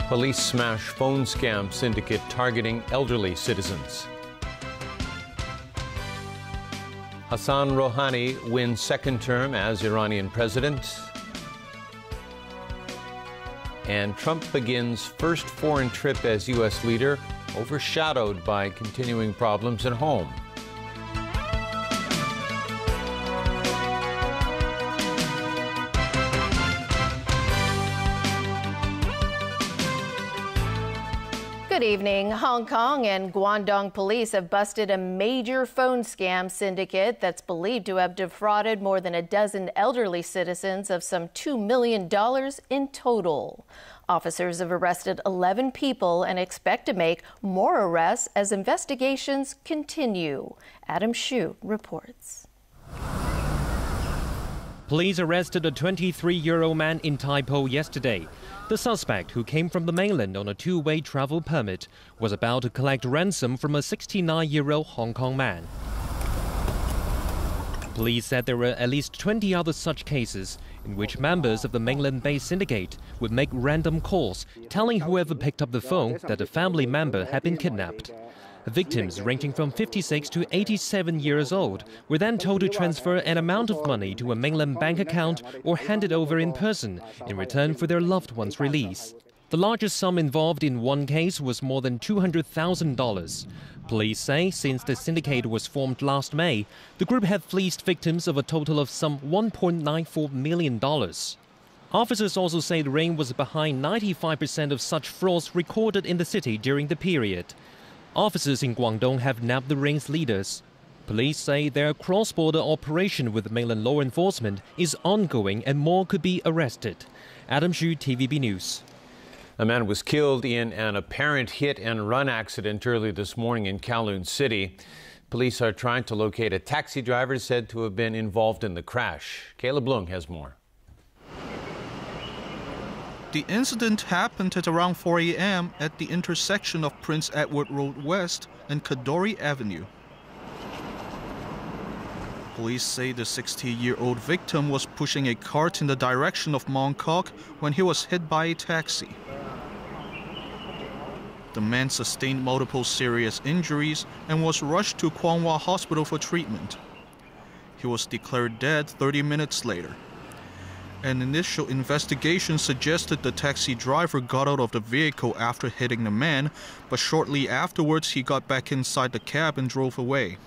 Police smash phone scam syndicate targeting elderly citizens. Hassan Rouhani wins second term as Iranian president. And Trump begins first foreign trip as U.S. leader, overshadowed by continuing problems at home. Good evening. Hong Kong and Guangdong police have busted a major phone scam syndicate that's believed to have defrauded more than a dozen elderly citizens of some $2 million in total. Officers have arrested 11 people and expect to make more arrests as investigations continue. Adam Hsu reports. Police arrested a 23-year-old man in Tai Po yesterday. The suspect, who came from the mainland on a two-way travel permit, was about to collect ransom from a 69-year-old Hong Kong man. Police said there were at least 20 other such cases in which members of the mainland-based syndicate would make random calls, telling whoever picked up the phone that a family member had been kidnapped. Victims ranging from 56 to 87 years old were then told to transfer an amount of money to a mainland bank account or hand it over in person in return for their loved one's release. The largest sum involved in one case was more than $200,000. Police say since the syndicate was formed last May, the group had fleeced victims of a total of some $1.94 million. Officers also say the ring was behind 95% of such frauds recorded in the city during the period. Officers in Guangdong have nabbed the ring's leaders. Police say their cross-border operation with mainland law enforcement is ongoing and more could be arrested. Adam Hsu, TVB News. A man was killed in an apparent hit-and-run accident early this morning in Kowloon City. Police are trying to locate a taxi driver said to have been involved in the crash. Caleb Lung has more. The incident happened at around 4 a.m. at the intersection of Prince Edward Road West and Kadoorie Avenue. Police say the 60-year-old victim was pushing a cart in the direction of Mong Kok when he was hit by a taxi. The man sustained multiple serious injuries and was rushed to Kwong Wah Hospital for treatment. He was declared dead 30 minutes later. An initial investigation suggested the taxi driver got out of the vehicle after hitting the man, but shortly afterwards he got back inside the cab and drove away.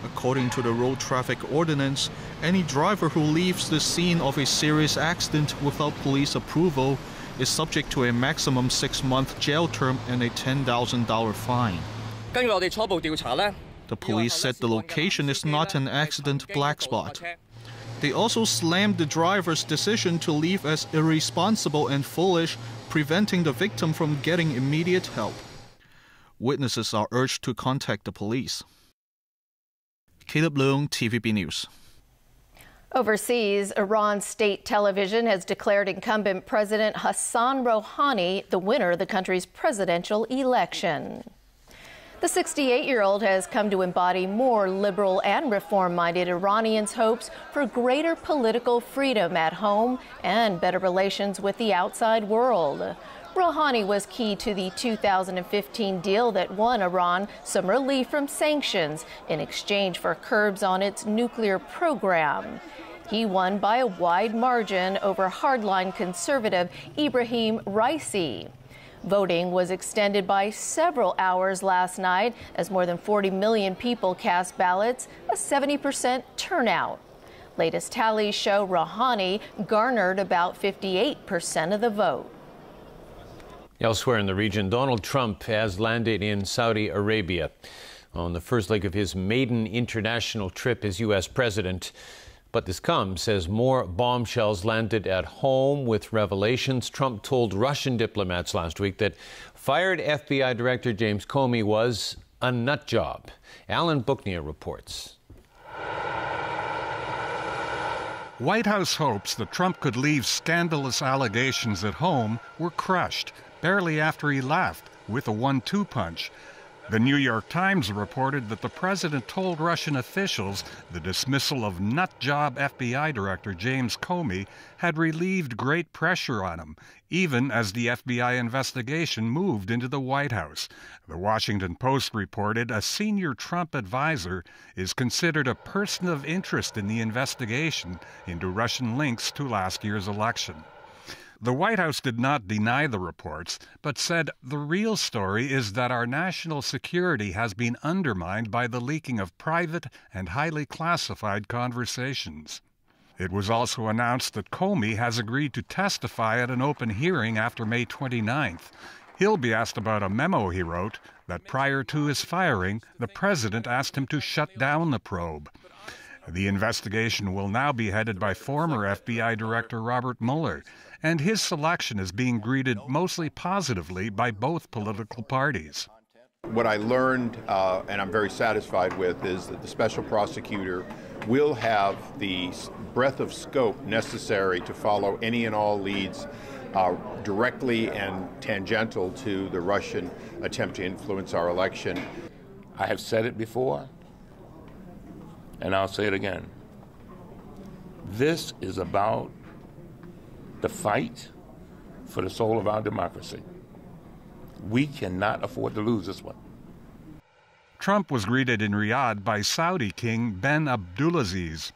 According to the road traffic ordinance, any driver who leaves the scene of a serious accident without police approval is subject to a maximum 6-month jail term and a $10,000 fine. The police said the location is not an accident black spot. They also slammed the driver's decision to leave as irresponsible and foolish, preventing the victim from getting immediate help. Witnesses are urged to contact the police. Caleb Leung, TVB News. Overseas, Iran's state television has declared incumbent President Hassan Rouhani the winner of the country's presidential election. The 68-year-old has come to embody more liberal and reform-minded Iranians' hopes for greater political freedom at home and better relations with the outside world. Rouhani was key to the 2015 deal that won Iran some relief from sanctions in exchange for curbs on its nuclear program. He won by a wide margin over hardline conservative Ibrahim Raisi. Voting was extended by several hours last night as more than 40 million people cast ballots, a 70% turnout. Latest tallies show Rouhani garnered about 58% of the vote. Elsewhere in the region, Donald Trump has landed in Saudi Arabia on the first leg of his maiden international trip as U.S. president. But this comes as more bombshells landed at home with revelations. Trump told Russian diplomats last week that fired FBI Director James Comey was a nut job. Alan Booknear reports. White House hopes that Trump could leave scandalous allegations at home were crushed barely after he left with a 1-2 punch. The New York Times reported that the president told Russian officials the dismissal of nutjob FBI Director James Comey had relieved great pressure on him, even as the FBI investigation moved into the White House. The Washington Post reported a senior Trump advisor is considered a person of interest in the investigation into Russian links to last year's election. The White House did not deny the reports, but said the real story is that our national security has been undermined by the leaking of private and highly classified conversations. It was also announced that Comey has agreed to testify at an open hearing after May 29th. He'll be asked about a memo he wrote that prior to his firing, the president asked him to shut down the probe. The investigation will now be headed by former FBI Director Robert Mueller, and his selection is being greeted mostly positively by both political parties. What I learned, and I'm very satisfied with, is that the special prosecutor will have the breadth of scope necessary to follow any and all leads directly and tangential to the Russian attempt to influence our election. I have said it before, and I'll say it again. This is about the fight for the soul of our democracy. We cannot afford to lose this one. Trump was greeted in Riyadh by Saudi King Ben Abdulaziz.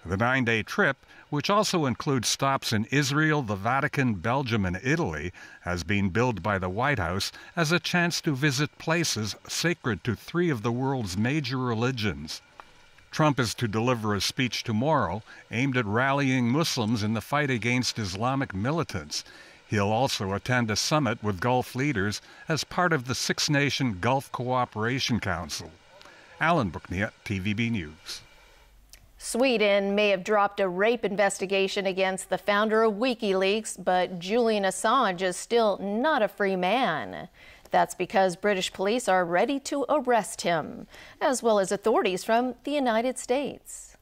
The 9-day trip, which also includes stops in Israel, the Vatican, Belgium, and Italy, has been billed by the White House as a chance to visit places sacred to 3 of the world's major religions. Trump is to deliver a speech tomorrow aimed at rallying Muslims in the fight against Islamic militants. He'll also attend a summit with Gulf leaders as part of the 6-nation Gulf Cooperation Council. Alan Buchnia, TVB News. Sweden may have dropped a rape investigation against the founder of WikiLeaks, but Julian Assange is still not a free man. That's because British police are ready to arrest him, as well as authorities from the United States.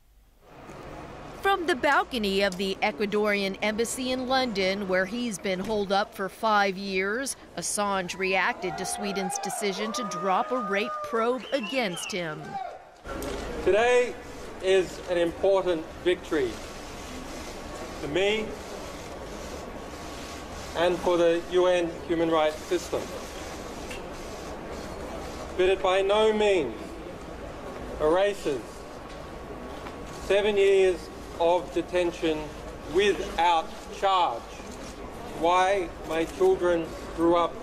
From the balcony of the Ecuadorian embassy in London, where he's been holed up for 5 years, Assange reacted to Sweden's decision to drop a rape probe against him. Today is an important victory for me and for the UN human rights system. But it by no means erases 7 years of detention without charge. Why my children grew up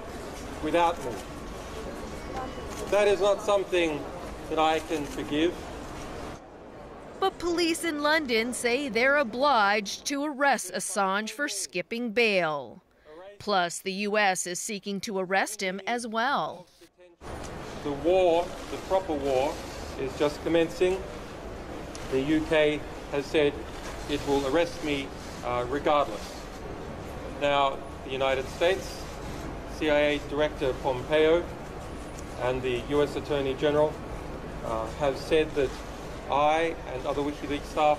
without me. That is not something that I can forgive. But police in London say they're obliged to arrest Assange for skipping bail. Plus, the U.S. is seeking to arrest him as well. The war, the proper war, is just commencing. The UK has said it will arrest me regardless. Now, the United States, CIA Director Pompeo and the US Attorney General have said that I and other WikiLeaks staff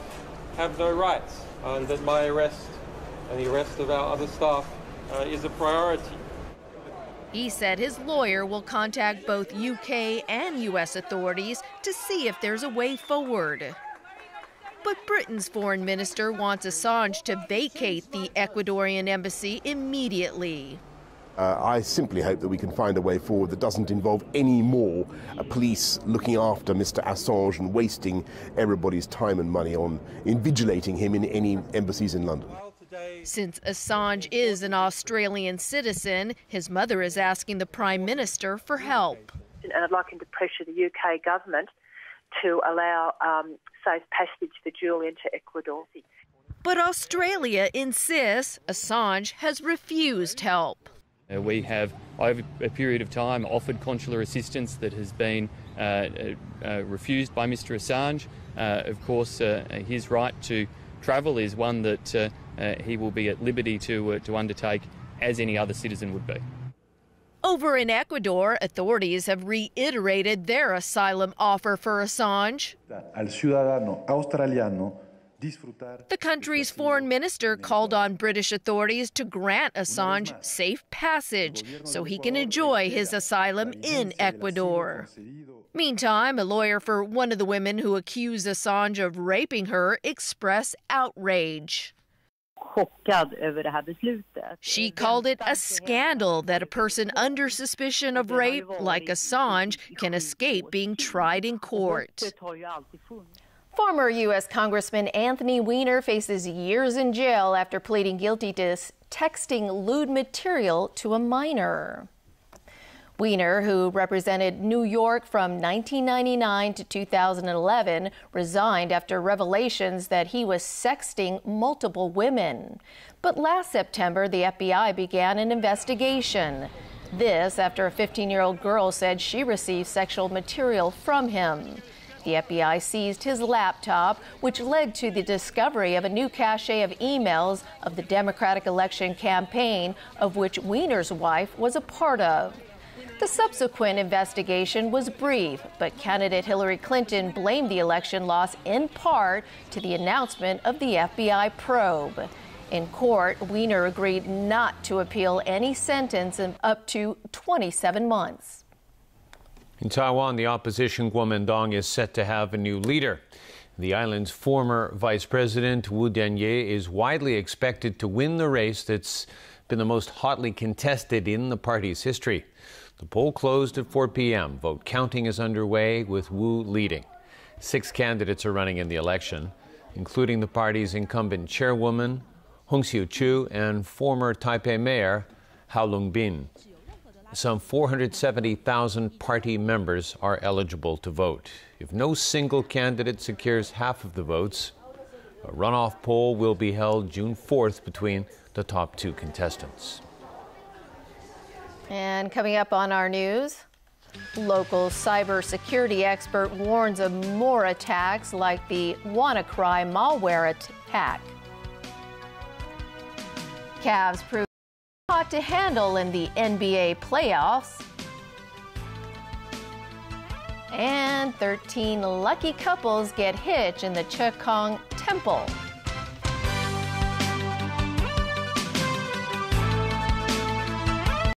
have no rights, and that my arrest and the arrest of our other staff is a priority. He said his lawyer will contact both UK and US authorities to see if there's a way forward. But Britain's foreign minister wants Assange to vacate the Ecuadorian embassy immediately. I simply hope that we can find a way forward that doesn't involve any more police looking after Mr. Assange and wasting everybody's time and money on invigilating him in any embassies in London. Since Assange is an Australian citizen, his mother is asking the Prime Minister for help. And I'd like him to pressure the UK government to allow safe passage for Julian to Ecuador. But Australia insists Assange has refused help. We have, over a period of time, offered consular assistance that has been refused by Mr. Assange. Of course, his right to travel is one that he will be at liberty to undertake as any other citizen would be. Over in Ecuador, authorities have reiterated their asylum offer for Assange. Al ciudadano australiano The country's foreign minister called on British authorities to grant Assange safe passage so he can enjoy his asylum in Ecuador. Meantime, a lawyer for one of the women who accused Assange of raping her expressed outrage. She called it a scandal that a person under suspicion of rape like Assange can escape being tried in court. Former U.S. Congressman Anthony Weiner faces years in jail after pleading guilty to texting lewd material to a minor. Weiner, who represented New York from 1999 to 2011, resigned after revelations that he was sexting multiple women. But last September, the FBI began an investigation. This after a 15-year-old girl said she received sexual material from him. The FBI seized his laptop, which led to the discovery of a new cache of emails of the Democratic election campaign, of which Weiner's wife was a part of. The subsequent investigation was brief, but candidate Hillary Clinton blamed the election loss in part to the announcement of the FBI probe. In court, Weiner agreed not to appeal any sentence of up to 27 months. In Taiwan, the opposition Kuomintang is set to have a new leader. The island's former vice president, Wu Denye, is widely expected to win the race that's been the most hotly contested in the party's history. The poll closed at 4 p.m. Vote counting is underway, with Wu leading. 6 candidates are running in the election, including the party's incumbent chairwoman, Hung Siu-chu, and former Taipei mayor, Hao Long-bin. Some 470,000 party members are eligible to vote. If no single candidate secures half of the votes, a runoff poll will be held June 4th between the top 2 contestants. And coming up on our news, local cybersecurity expert warns of more attacks like the WannaCry malware attack. Cavs prove hot to handle in the NBA playoffs. And 13 lucky couples get hitched in the Chekong Temple.